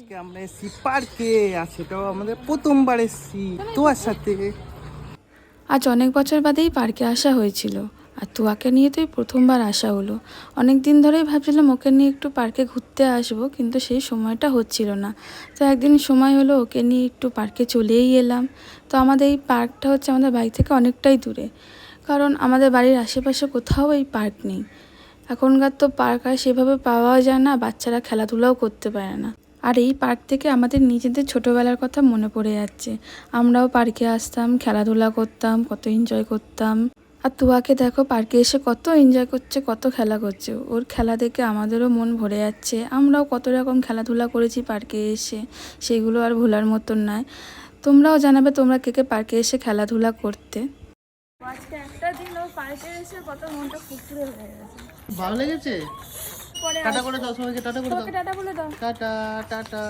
আজকে আমরা এসেছি পার্কে, আর সেটাও আমাদের প্রথমবার এসেছি তোমার সাথে। আজ অনেক বছর বাদেই পার্কে আসা হয়েছিল, আর তুয়াকে নিয়ে তো এই প্রথমবার আসা হলো। অনেক দিন ধরেই ভাবছিলাম ওকে নিয়ে একটু পার্কে ঘুরতে আসবো, কিন্তু সেই সময়টা হচ্ছিল না। তো একদিন সময় হলো, ওকে নিয়ে একটু পার্কে চলেই এলাম। তো আমাদের এই পার্কটা হচ্ছে আমাদের বাড়ি থেকে অনেকটাই দূরে, কারণ আমাদের বাড়ির আশেপাশে কোথাও এই পার্ক নেই। এখনকার তো পার্ক আর সেভাবে পাওয়াও যায় না, বাচ্চারা খেলাধুলাও করতে পারে না। আর এই পার্ক থেকে আমাদের নিজেদের ছোটোবেলার কথা মনে পড়ে যাচ্ছে। আমরাও পার্কে আসতাম, খেলাধুলা করতাম, কত এনজয় করতাম। আর তুয়াকে দেখো পার্কে এসে কত এনজয় করছে, কত খেলা করছে। ওর খেলা দেখে আমাদেরও মন ভরে যাচ্ছে। আমরাও কত রকম খেলাধুলা করেছি পার্কে এসে, সেগুলো আর ভোলার মতন নয়। তোমরাও জানাবে তোমরা কে কে পার্কে এসে খেলাধুলা করতে। আজকে একটা দিন ও পার্কে এসে কত মনটা ফুরফুরে হয়ে গেছে। ভালো লেগেছে? পরে টাটা করে দাও সবাইকে, টাটা করে দাও। টাটা বলে দাও। Tata tata.